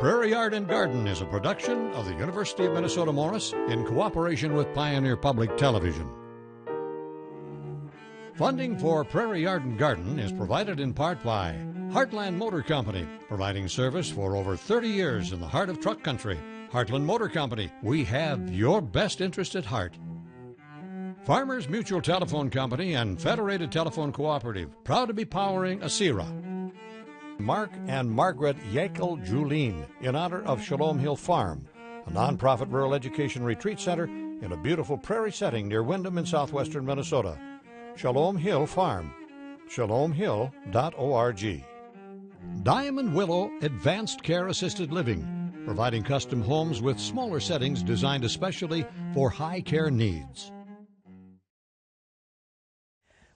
Prairie Yard and Garden is a production of the University of Minnesota Morris in cooperation with Pioneer Public Television. Funding for Prairie Yard and Garden is provided in part by Heartland Motor Company, providing service for over 30 years in the heart of truck country. Heartland Motor Company, we have your best interest at heart. Farmers Mutual Telephone Company and Federated Telephone Cooperative, proud to be powering ASERA. Mark and Margaret Yankel-Julien, in honor of Shalom Hill Farm, a nonprofit rural education retreat center in a beautiful prairie setting near Windham in southwestern Minnesota. Shalom Hill Farm, shalomhill.org. Diamond Willow Advanced Care Assisted Living, providing custom homes with smaller settings designed especially for high care needs.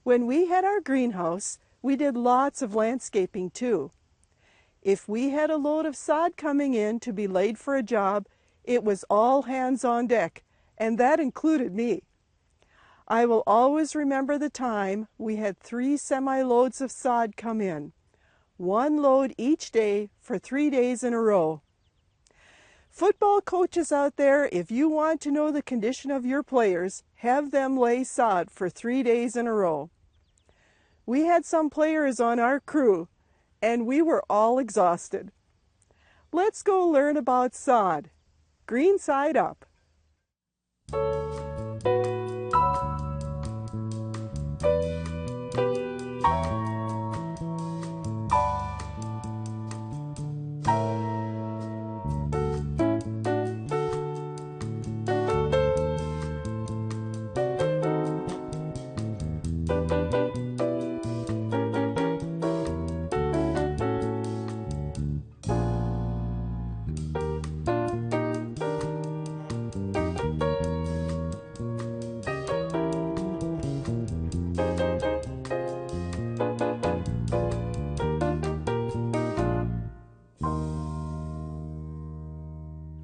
When we had our greenhouse, we did lots of landscaping too. If we had a load of sod coming in to be laid for a job, it was all hands on deck, and that included me. I will always remember the time we had 3 semi-loads of sod come in, 1 load each day for 3 days in a row. Football coaches out there, if you want to know the condition of your players, have them lay sod for 3 days in a row. We had some players on our crew, and we were all exhausted. Let's go learn about sod. Green side up.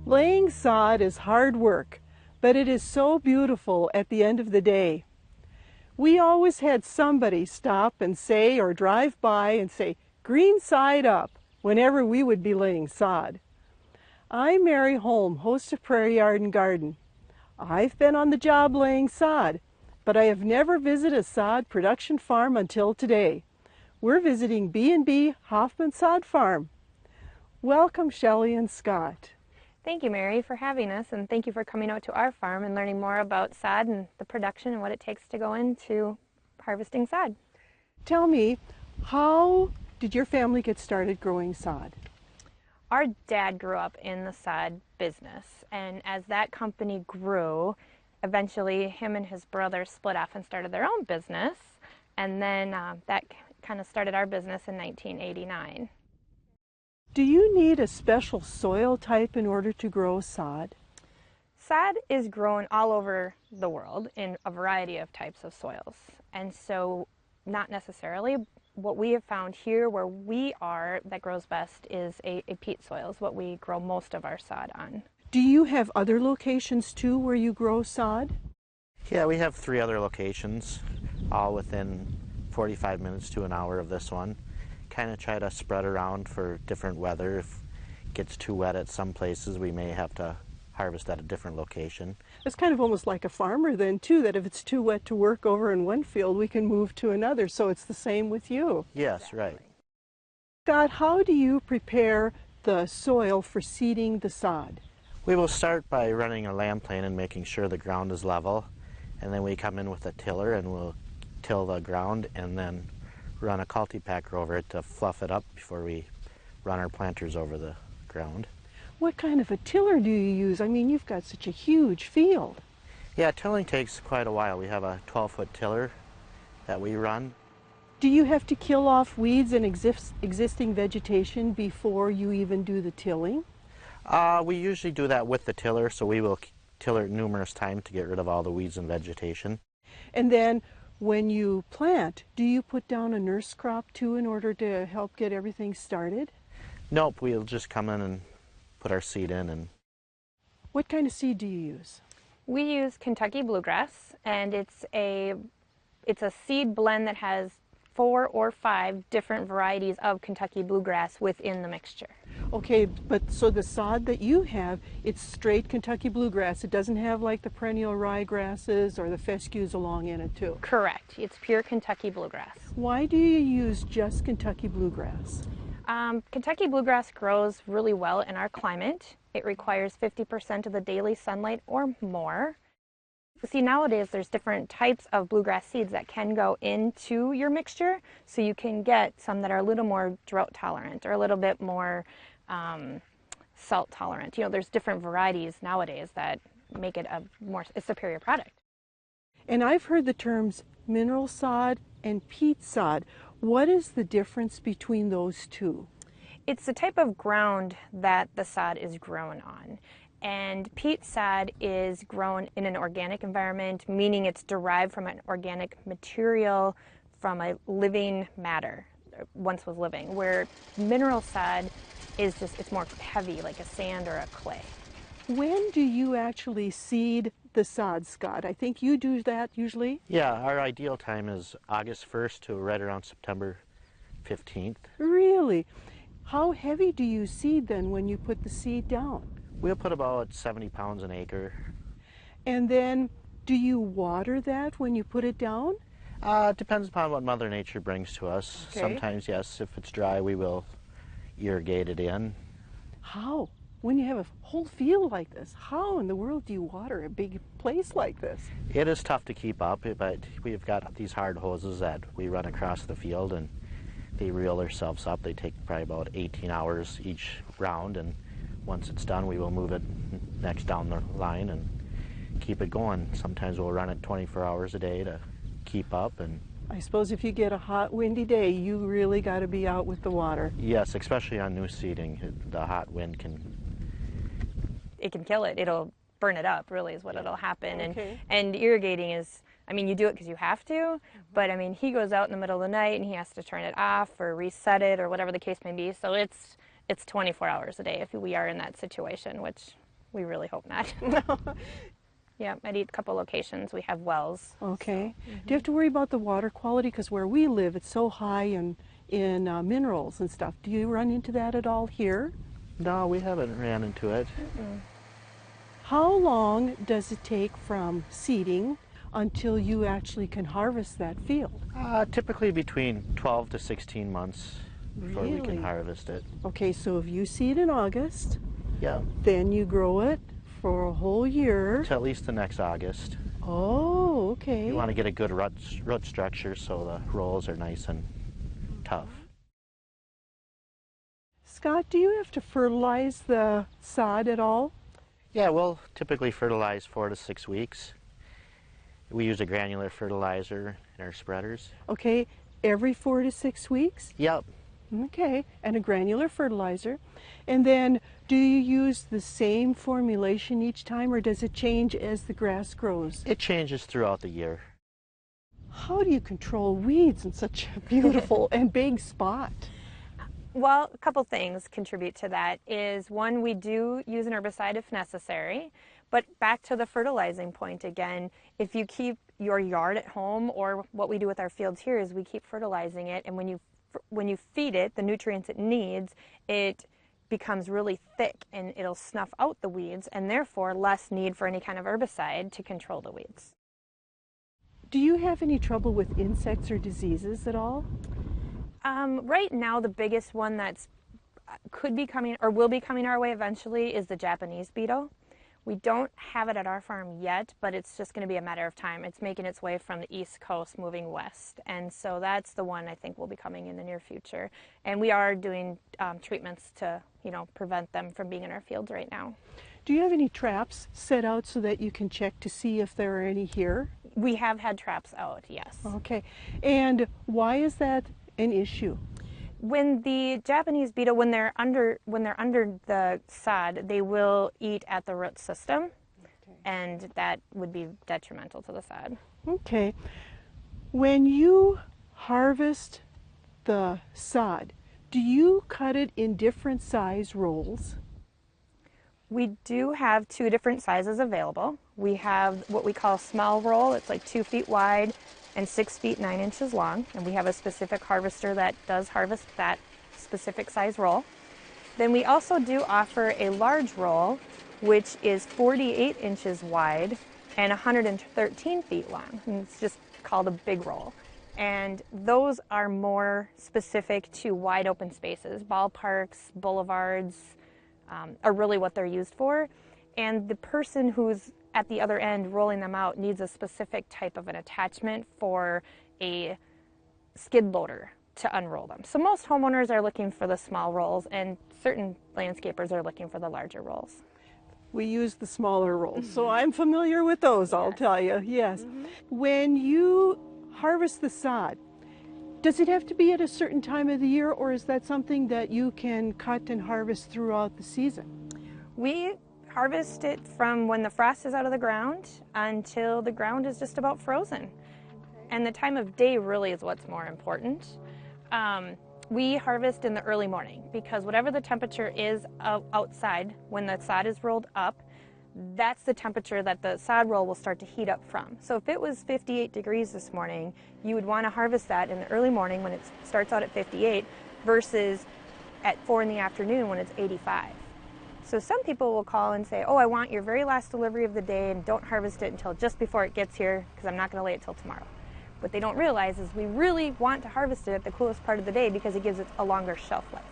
Laying sod is hard work, but it is so beautiful at the end of the day. We always had somebody stop and say or drive by and say, "Green side up," whenever we would be laying sod. I'm Mary Holm, host of Prairie Yard and Garden. I've been on the job laying sod, but I have never visited a sod production farm until today. We're visiting B&B Hoffman Sod Farm. Welcome, Shelley and Scott. Thank you, Mary, for having us, and thank you for coming out to our farm and learning more about sod and the production and what it takes to go into harvesting sod. Tell me, how did your family get started growing sod? Our dad grew up in the sod business, and as that company grew, eventually him and his brother split off and started their own business, and then that kind of started our business in 1989. Do you need a special soil type in order to grow sod? Sod is grown all over the world in a variety of types of soils, and so not necessarily. What we have found here where we are that grows best is a peat soil, is what we grow most of our sod on. Do you have other locations too where you grow sod? Yeah, we have 3 other locations, all within 45 minutes to an hour of this one. Kind of try to spread around for different weather. If it gets too wet at some places, we may have to harvest at a different location. It's kind of almost like a farmer then too, that if it's too wet to work over in one field, we can move to another, so it's the same with you. Yes, Exactly. right. Scott, how do you prepare the soil for seeding the sod? We will start by running a land plane and making sure the ground is level, and then we come in with a tiller and we'll till the ground and then run a cultipacker over it to fluff it up before we run our planters over the ground. What kind of a tiller do you use? I mean, you've got such a huge field. Yeah, tilling takes quite a while. We have a 12-foot tiller that we run. Do you have to kill off weeds and existing vegetation before you even do the tilling? We usually do that with the tiller, so we will tiller it numerous times to get rid of all the weeds and vegetation. And then when you plant, do you put down a nurse crop too in order to help get everything started? Nope, we'll just come in and put our seed in. And what kind of seed do you use? We use Kentucky Bluegrass, and it's a seed blend that has 4 or 5 different varieties of Kentucky bluegrass within the mixture. Okay, but so the sod that you have, it's straight Kentucky bluegrass. It doesn't have like the perennial ryegrasses or the fescues along in it too. Correct. It's pure Kentucky bluegrass. Why do you use just Kentucky bluegrass? Kentucky bluegrass grows really well in our climate. It requires 50% of the daily sunlight or more. See, nowadays there's different types of bluegrass seeds that can go into your mixture, so you can get some that are a little more drought tolerant or a little bit more salt tolerant. You know, there's different varieties nowadays that make it a superior product. And I've heard the terms mineral sod and peat sod. What is the difference between those two? It's the type of ground that the sod is grown on. And peat sod is grown in an organic environment, meaning it's derived from an organic material from a living matter, once was living, where mineral sod is just, it's more heavy, like a sand or a clay. When do you actually seed the sod, Scott? I think you do that usually. Yeah, our ideal time is August 1st to right around September 15th. Really? How heavy do you seed then when you put the seed down? We'll put about 70 pounds an acre. And then do you water that when you put it down? It depends upon what Mother Nature brings to us. Okay. Sometimes, yes, if it's dry, we will irrigate it in. How? When you have a whole field like this, how in the world do you water a big place like this? It is tough to keep up, but we've got these hard hoses that we run across the field, and they reel themselves up. They take probably about 18 hours each round, and once it's done, we will move it next down the line and keep it going. Sometimes we'll run it 24 hours a day to keep up. And I suppose if you get a hot, windy day, you really got to be out with the water. yes, especially on new seeding, the hot wind can... It can kill it. It'll burn it up, really, is what it'll happen. Okay. And irrigating is, I mean, you do it because you have to, but I mean, he goes out in the middle of the night and he has to turn it off or reset it or whatever the case may be. So it's 24 hours a day if we are in that situation, which we really hope not. Yeah, at a couple locations we have wells. Okay. Do you have to worry about the water quality? Because where we live, it's so high in minerals and stuff. Do you run into that at all here? No, we haven't ran into it. How long does it take from seeding until you actually can harvest that field? Typically between 12 to 16 months before we Really? can harvest it. Okay, so if you seed in August, Yeah, then you grow it for a whole year. to at least the next August. Oh, okay. You want to get a good root structure so the rolls are nice and tough. Scott, do you have to fertilize the sod at all? Yeah, we'll typically fertilize 4 to 6 weeks. We use a granular fertilizer in our spreaders. Okay, every 4 to 6 weeks? Yep. Okay, and a granular fertilizer. And then do you use the same formulation each time, or does it change as the grass grows? It changes throughout the year. How do you control weeds in such a beautiful and big spot? Well, a couple things contribute to that is one, we do use an herbicide if necessary, but back to the fertilizing point again, if you keep your yard at home, or what we do with our fields here is we keep fertilizing it, and when you feed it the nutrients it needs, it becomes really thick and it'll snuff out the weeds, and therefore less need for any kind of herbicide to control the weeds. Do you have any trouble with insects or diseases at all? Right now, the biggest one that's could be coming or will be coming our way eventually is the Japanese beetle. We don't have it at our farm yet, but it's just going to be a matter of time. It's making its way from the East Coast moving west, and so that's the one I think will be coming in the near future. And we are doing treatments to, prevent them from being in our fields right now. Do you have any traps set out so that you can check to see if there are any here? We have had traps out, yes. Okay, and why is that an issue? When the Japanese beetle, when they're under the sod, they will eat at the root system, and that would be detrimental to the sod. Okay. When you harvest the sod, do you cut it in different size rolls? We do have 2 different sizes available. We have what we call small roll. It's like 2 feet wide and 6 feet 9 inches long, and we have a specific harvester that does harvest that specific size roll. Then we also do offer a large roll, which is 48 inches wide and 113 feet long. And it's just called a big roll. And those are more specific to wide open spaces. Ballparks, boulevards are really what they're used for. And the person who's at the other end rolling them out needs a specific type of an attachment for a skid loader to unroll them. So most homeowners are looking for the small rolls, and certain landscapers are looking for the larger rolls. We use the smaller rolls, so I'm familiar with those, I'll tell you, yes. When you harvest the sod, does it have to be at a certain time of the year, or is that something that you can cut and harvest throughout the season? We harvest it from when the frost is out of the ground until the ground is just about frozen. And the time of day really is what's more important. We harvest in the early morning because whatever the temperature is outside when the sod is rolled up, that's the temperature that the sod roll will start to heat up from. So if it was 58 degrees this morning, you would want to harvest that in the early morning when it starts out at 58 versus at 4 in the afternoon when it's 85. So some people will call and say, oh, I want your very last delivery of the day and don't harvest it until just before it gets here because I'm not going to lay it till tomorrow. What they don't realize is we really want to harvest it at the coolest part of the day because it gives it a longer shelf life.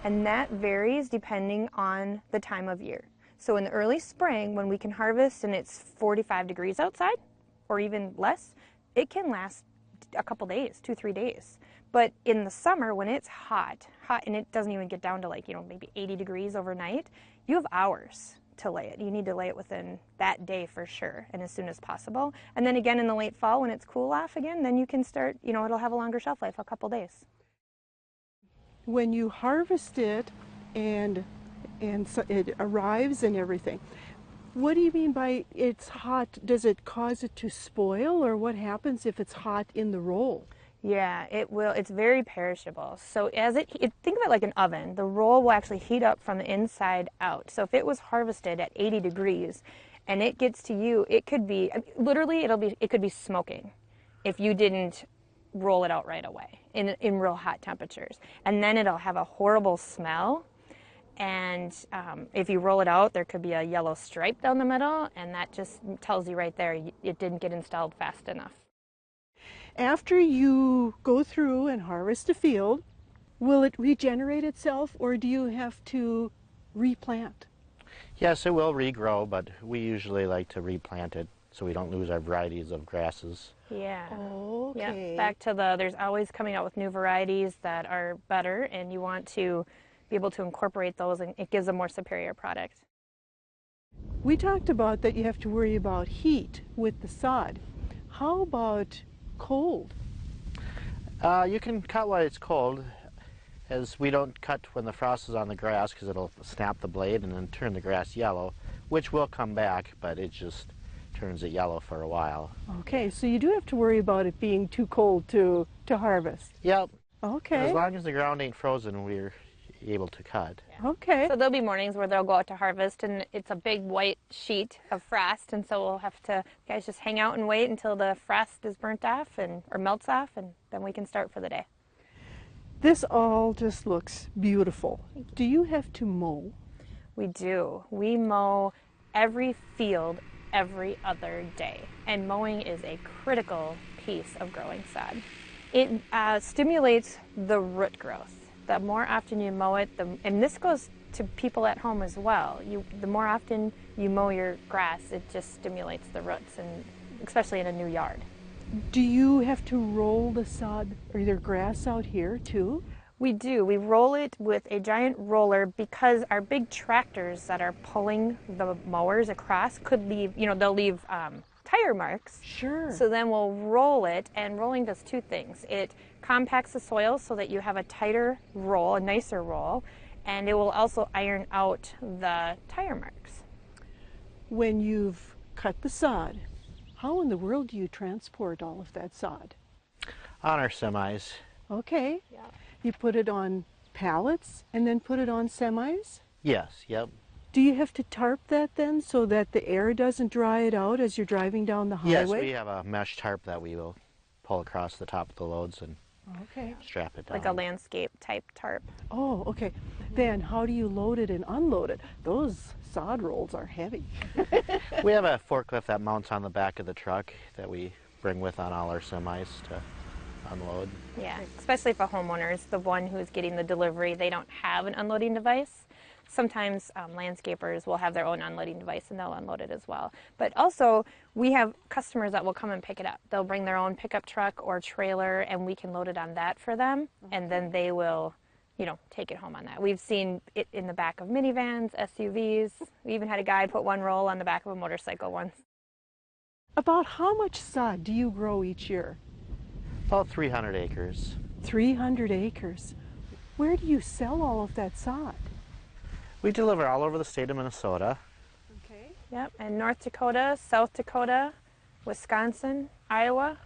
And that varies depending on the time of year. So in the early spring, when we can harvest and it's 45 degrees outside, or even less, it can last a couple days, 2-3 days. But in the summer, when it's hot, and it doesn't even get down to like, maybe 80 degrees overnight, you have hours to lay it. You need to lay it within that day for sure, and as soon as possible. And then again in the late fall when it's cool off again, then you can start, it'll have a longer shelf life, a couple days. When you harvest it and so it arrives and everything, what do you mean by it's hot? Does it cause it to spoil, or what happens if it's hot in the roll? Yeah, it will. It's very perishable. So think of it like an oven. The roll will actually heat up from the inside out. So if it was harvested at 80 degrees and it gets to you, it could be, literally it could be smoking if you didn't roll it out right away in real hot temperatures. And then it'll have a horrible smell. And if you roll it out, there could be a yellow stripe down the middle, and that just tells you right there it didn't get installed fast enough. After you go through and harvest a field, will it regenerate itself, or do you have to replant? Yes, it will regrow, but we usually like to replant it so we don't lose our varieties of grasses. Yeah. Okay. Yeah. Back to there's always coming out with new varieties that are better, and you want to be able to incorporate those, and it gives a more superior product. We talked about that you have to worry about heat with the sod. How about cold? You can cut while it's cold, as we don't cut when the frost is on the grass because it'll snap the blade and then turn the grass yellow, which will come back, but it just turns it yellow for a while. Okay, so you do have to worry about it being too cold to harvest. Yep. Okay. As long as the ground ain't frozen, we're able to cut. Okay. So there'll be mornings where they'll go out to harvest and it's a big white sheet of frost, and so we'll have to, guys, just hang out and wait until the frost is burnt off or melts off, and then we can start for the day. This all just looks beautiful. Do you have to mow? We do. We mow every field every other day, and mowing is a critical piece of growing sod. It stimulates the root growth. The more often you mow it, and this goes to people at home as well. The more often you mow your grass, it just stimulates the roots, and especially in a new yard. Do you have to roll the sod or your grass out here too? We do. We roll it with a giant roller because our big tractors that are pulling the mowers across could leave, they'll leave tire marks. Sure. So then we'll roll it, and rolling does two things. It compacts the soil so that you have a tighter roll, a nicer roll, and it will also iron out the tire marks. When you've cut the sod, how in the world do you transport all of that sod? On our semis. Okay. Yeah. You put it on pallets and then put it on semis? Yes, yep. Do you have to tarp that then so that the air doesn't dry it out as you're driving down the highway? Yes, we have a mesh tarp that we will pull across the top of the loads and Okay. strap it down. Like a landscape type tarp. Oh, okay. Then how do you load it and unload it? Those sod rolls are heavy. We have a forklift that mounts on the back of the truck that we bring with on all our semis to unload. Yeah, especially if a homeowner is the one who's getting the delivery, they don't have an unloading device. Sometimes landscapers will have their own unloading device and they'll unload it as well. But also, we have customers that will come and pick it up. They'll bring their own pickup truck or trailer and we can load it on that for them. And then they will, take it home on that. We've seen it in the back of minivans, SUVs. We even had a guy put one roll on the back of a motorcycle once. About how much sod do you grow each year? About 300 acres. 300 acres. Where do you sell all of that sod? We deliver all over the state of Minnesota. Okay. Yep, and North Dakota, South Dakota, Wisconsin, Iowa,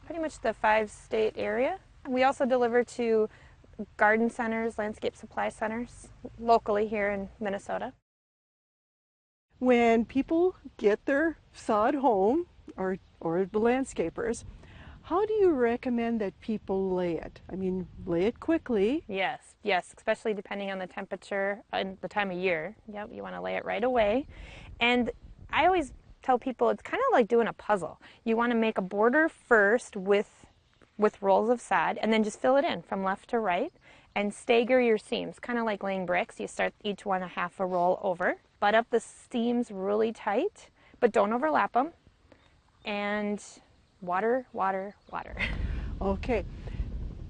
pretty much the 5-state area. We also deliver to garden centers, landscape supply centers, locally here in Minnesota. When people get their sod home, or the landscapers, how do you recommend that people lay it? I mean, lay it quickly. Yes, especially depending on the temperature and the time of year. Yep, you want to lay it right away. And I always tell people it's kind of like doing a puzzle. You want to make a border first with rolls of sod and then just fill it in from left to right and stagger your seams, kind of like laying bricks. You start each one a half a roll over, butt up the seams really tight, but don't overlap them. And water, water, water. Okay.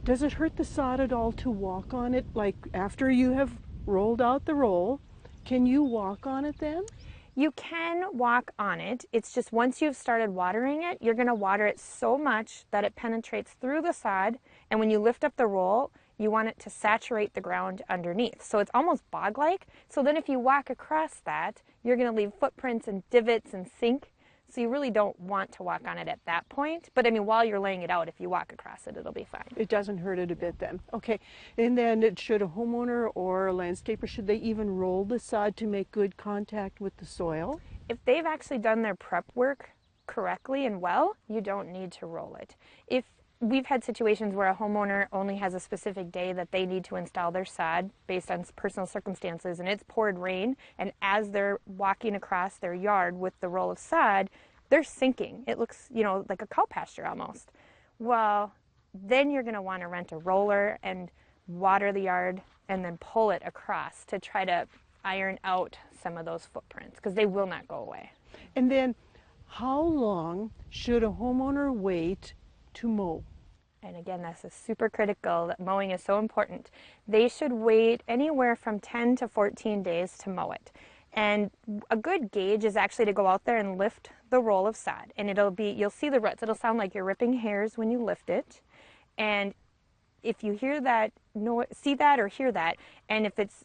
Does it hurt the sod at all to walk on it? Like after you have rolled out the roll, can you walk on it then? You can walk on it. It's just once you've started watering it, you're going to water it so much that it penetrates through the sod. And when you lift up the roll, you want it to saturate the ground underneath. So it's almost bog-like. So then if you walk across that, you're going to leave footprints and divots and sink. So you really don't want to walk on it at that point. But I mean, while you're laying it out, if you walk across it, it'll be fine. It doesn't hurt it a bit then. Okay. And then should a homeowner or a landscaper, should they even roll the sod to make good contact with the soil? If they've actually done their prep work correctly and well, you don't need to roll it. If we've had situations where a homeowner only has a specific day that they need to install their sod based on personal circumstances and it's poured rain, and as they're walking across their yard with the roll of sod, they're sinking. It looks, like a cow pasture almost. Well, then you're going to want to rent a roller and water the yard and then pull it across to try to iron out some of those footprints because they will not go away. And then how long should a homeowner wait to mow? And again, this is super critical, that mowing is so important. They should wait anywhere from 10 to 14 days to mow it. And a good gauge is actually to go out there and lift the roll of sod. And you'll see the roots. It'll sound like you're ripping hairs when you lift it. And if you hear that, see that or hear that, and if it's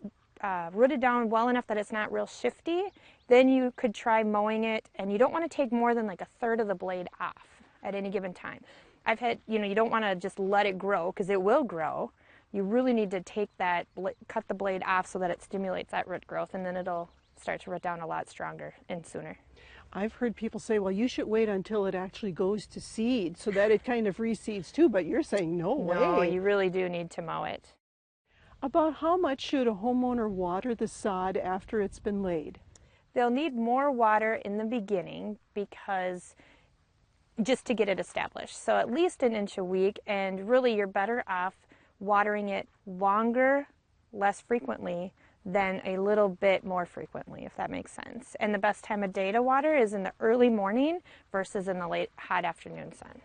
rooted down well enough that it's not real shifty, then you could try mowing it. And you don't want to take more than like a third of the blade off at any given time. I've had, you don't want to just let it grow because it will grow. You really need to take that, cut the blade off so that it stimulates that root growth, and then it'll start to root down a lot stronger and sooner. I've heard people say, well, you should wait until it actually goes to seed so that it kind of reseeds too, but you're saying no way. No, you really do need to mow it. About how much should a homeowner water the sod after it's been laid? They'll need more water in the beginning because just to get it established. So at least an inch a week, and really you're better off watering it longer, less frequently, than a little bit more frequently, if that makes sense. And the best time of day to water is in the early morning versus in the late hot afternoon sun.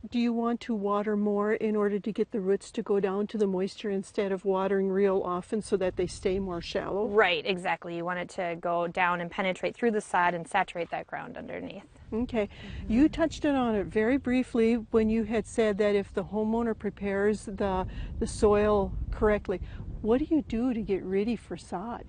Do you want to water more in order to get the roots to go down to the moisture instead of watering real often so that they stay more shallow? Right, exactly. You want it to go down and penetrate through the sod and saturate that ground underneath. Okay. You touched on it very briefly when you had said that if the homeowner prepares the soil correctly, what do you do to get ready for sod?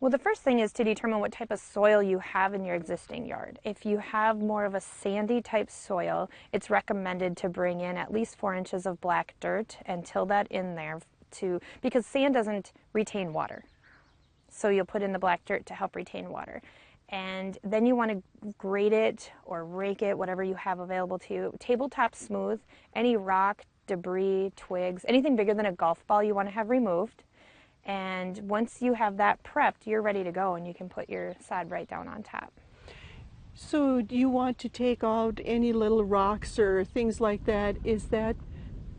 Well, the first thing is to determine what type of soil you have in your existing yard. If you have more of a sandy type soil, it's recommended to bring in at least 4 inches of black dirt and till that in there because sand doesn't retain water. So you'll put in the black dirt to help retain water. And then you want to grate it or rake it, whatever you have available to you. Tabletop smooth. Any rock, debris, twigs, anything bigger than a golf ball you want to have removed. And once you have that prepped, you're ready to go, and you can put your sod right down on top. So do you want to take out any little rocks or things like that? Is that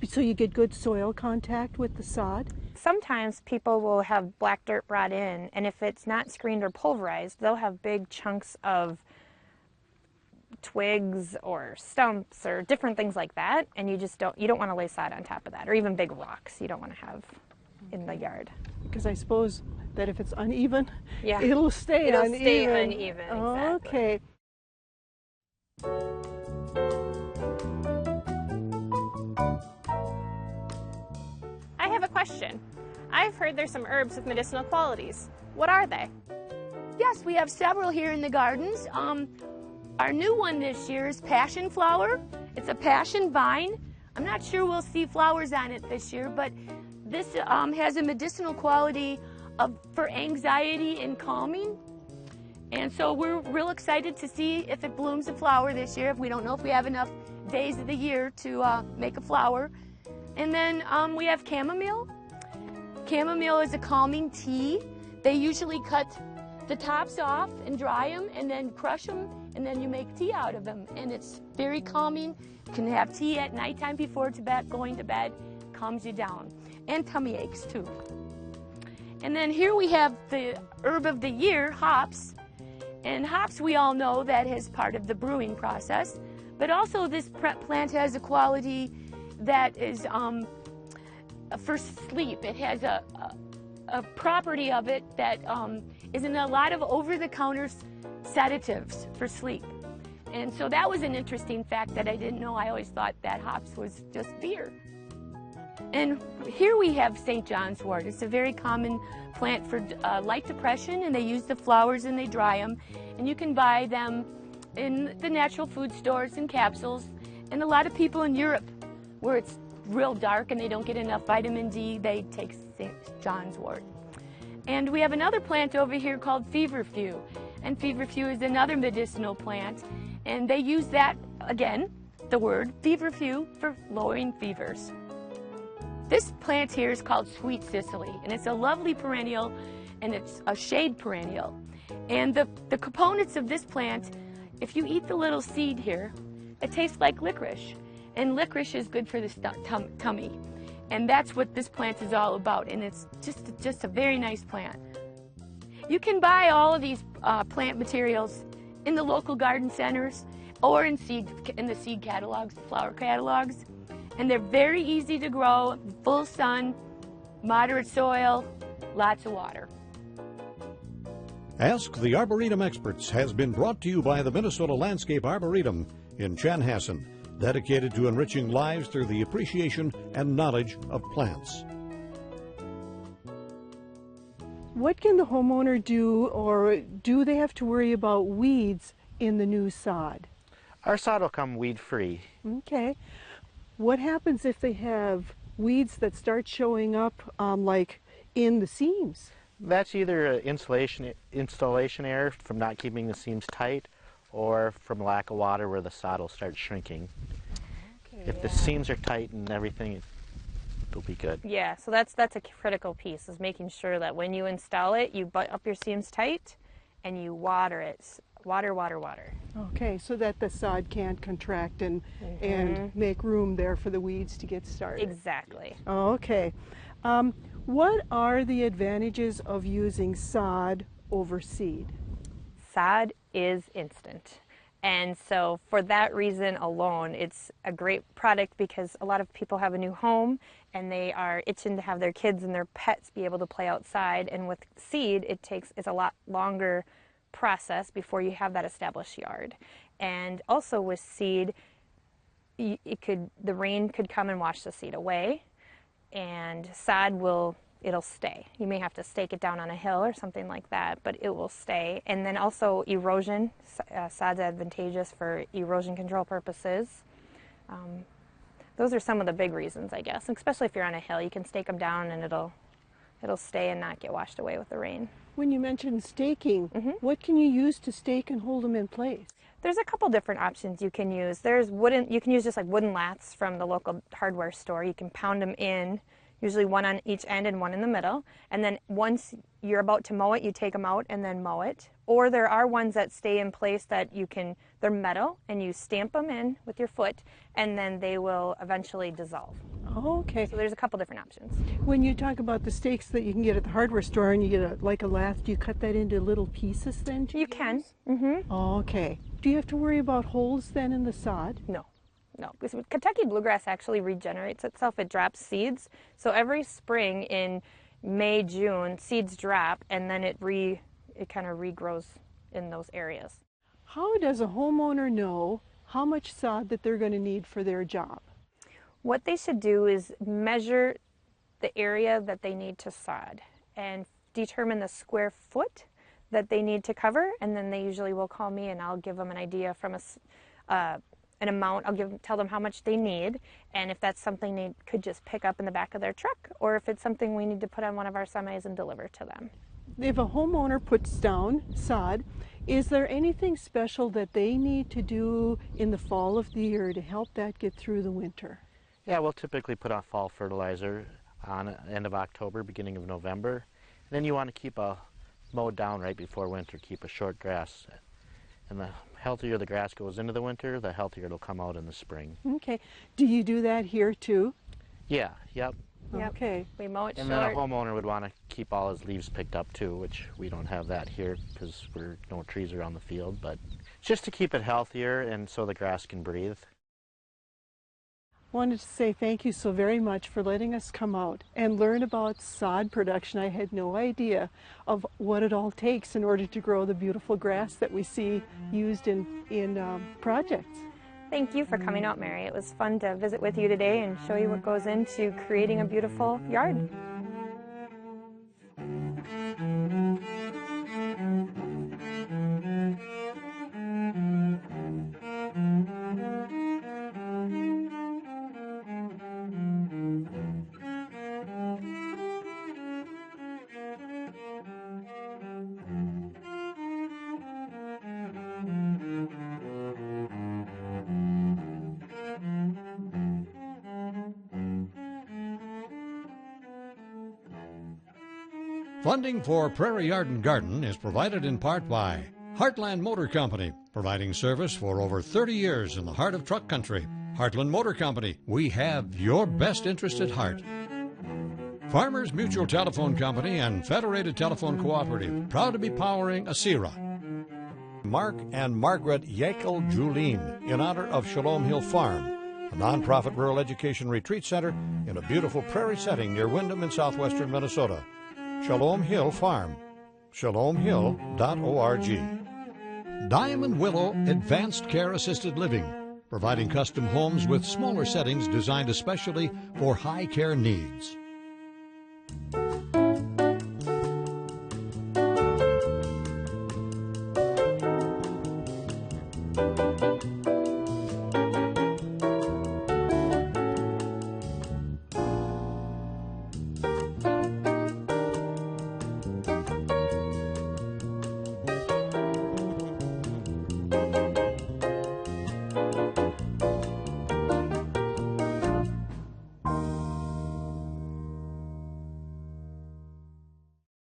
so you get good soil contact with the sod? Sometimes people will have black dirt brought in, and if it's not screened or pulverized, they'll have big chunks of twigs or stumps or different things like that, and you don't want to lay sod on top of that, or even big rocks you don't want to have in the yard. Because I suppose that if it's uneven, Yeah. it'll stay It'll uneven. stay uneven, exactly. Okay. I have a question. I've heard there's some herbs with medicinal qualities. What are they? Yes, we have several here in the gardens. Our new one this year is passion flower. It's a passion vine. I'm not sure we'll see flowers on it this year, but this has a medicinal quality for anxiety and calming. And so we're real excited to see if it blooms a flower this year. If we don't know if we have enough days of the year to make a flower. And then we have chamomile. Chamomile is a calming tea. They usually cut the tops off and dry them and then crush them, and then you make tea out of them. And it's very calming. You can have tea at nighttime before going to bed. Calms you down. And tummy aches too. And then here we have the herb of the year, hops. And hops, we all know that is part of the brewing process. But also this plant has a quality that is for sleep. It has a property of it that is in a lot of over-the-counter sedatives for sleep. And so that was an interesting fact that I didn't know. I always thought that hops was just beer. And here we have St. John's wort. It's a very common plant for light depression, and they use the flowers and they dry them. And you can buy them in the natural food stores in capsules. And a lot of people in Europe, where it's real dark and they don't get enough vitamin D, they take St. John's wort. And we have another plant over here called feverfew. And feverfew is another medicinal plant. And they use that, again, the word feverfew, for lowering fevers. This plant here is called sweet cicely, and it's a lovely perennial, and it's a shade perennial. And the components of this plant, if you eat the little seed here, it tastes like licorice. And licorice is good for the tummy. And that's what this plant is all about, and it's just a very nice plant. You can buy all of these plant materials in the local garden centers or in the seed catalogs, the flower catalogs. And they're very easy to grow, full sun, moderate soil, lots of water. Ask the Arboretum Experts has been brought to you by the Minnesota Landscape Arboretum in Chanhassen, dedicated to enriching lives through the appreciation and knowledge of plants. What can the homeowner do, or do they have to worry about weeds in the new sod? Our sod will come weed-free. Okay. What happens if they have weeds that start showing up like in the seams? That's either installation error from not keeping the seams tight, or from lack of water where the sod will start shrinking. Okay. If the seams are tight and everything, it'll be good. Yeah, so that's a critical piece, is making sure that when you install it, you butt up your seams tight and you water it. Water, water, water. Okay, so that the sod can't contract and make room there for the weeds to get started. Exactly. Okay. What are the advantages of using sod over seed? Sod is instant. And so for that reason alone, it's a great product, because a lot of people have a new home and they are itching to have their kids and their pets be able to play outside. And with seed, it's a lot longer process before you have that established yard. And also with seed, the rain could come and wash the seed away, and sod it'll stay. You may have to stake it down on a hill or something like that, but it will stay. And then also erosion. Sod's advantageous for erosion control purposes. Those are some of the big reasons, I guess. Especially if you're on a hill, you can stake them down and it'll it'll stay and not get washed away with the rain. When you mentioned staking, what can you use to stake and hold them in place? There's a couple different options you can use. There's wooden, you can use just like wooden lats from the local hardware store. You can pound them in, usually one on each end and one in the middle. And then once you're about to mow it, you take them out and then mow it. Or there are ones that stay in place that you can, they're metal, and you stamp them in with your foot, and then they will eventually dissolve. Oh, okay. So there's a couple different options. When you talk about the stakes that you can get at the hardware store and you get like a lath, do you cut that into little pieces then? You can. Oh, okay. Do you have to worry about holes then in the sod? No. No, because Kentucky bluegrass actually regenerates itself. It drops seeds. So every spring in May, June, seeds drop, and then it kind of regrows in those areas. How does a homeowner know how much sod that they're going to need for their job? What they should do is measure the area that they need to sod and determine the square foot that they need to cover, and then they usually will call me and I'll give them an idea from an amount. I'll tell them how much they need, and if that's something they could just pick up in the back of their truck, or if it's something we need to put on one of our semis and deliver to them. If a homeowner puts down sod, is there anything special that they need to do in the fall of the year to help that get through the winter? Yeah, we'll typically put on fall fertilizer on end of October, beginning of November. And then you want to keep mowed down right before winter, keep a short grass. And the healthier the grass goes into the winter, the healthier it'll come out in the spring. Okay. Do you do that here too? Yeah, yep. Okay. We mow it And short. then a homeowner would want to keep all his leaves picked up too, which we don't have that here because we're no trees around the field, but just to keep it healthier and so the grass can breathe. Wanted to say thank you so very much for letting us come out and learn about sod production. I had no idea of what it all takes in order to grow the beautiful grass that we see used in projects. Thank you for coming out, Mary. It was fun to visit with you today and show you what goes into creating a beautiful yard. Funding for Prairie Yard and Garden is provided in part by Heartland Motor Company, providing service for over 30 years in the heart of truck country. Heartland Motor Company, we have your best interest at heart. Farmers Mutual Telephone Company and Federated Telephone Cooperative, proud to be powering ASERA. Mark and Margaret Yakel Julien, in honor of Shalom Hill Farm, a nonprofit rural education retreat center in a beautiful prairie setting near Windham in southwestern Minnesota. Shalom Hill Farm, shalomhill.org. Diamond Willow Advanced Care Assisted Living, providing custom homes with smaller settings designed especially for high care needs.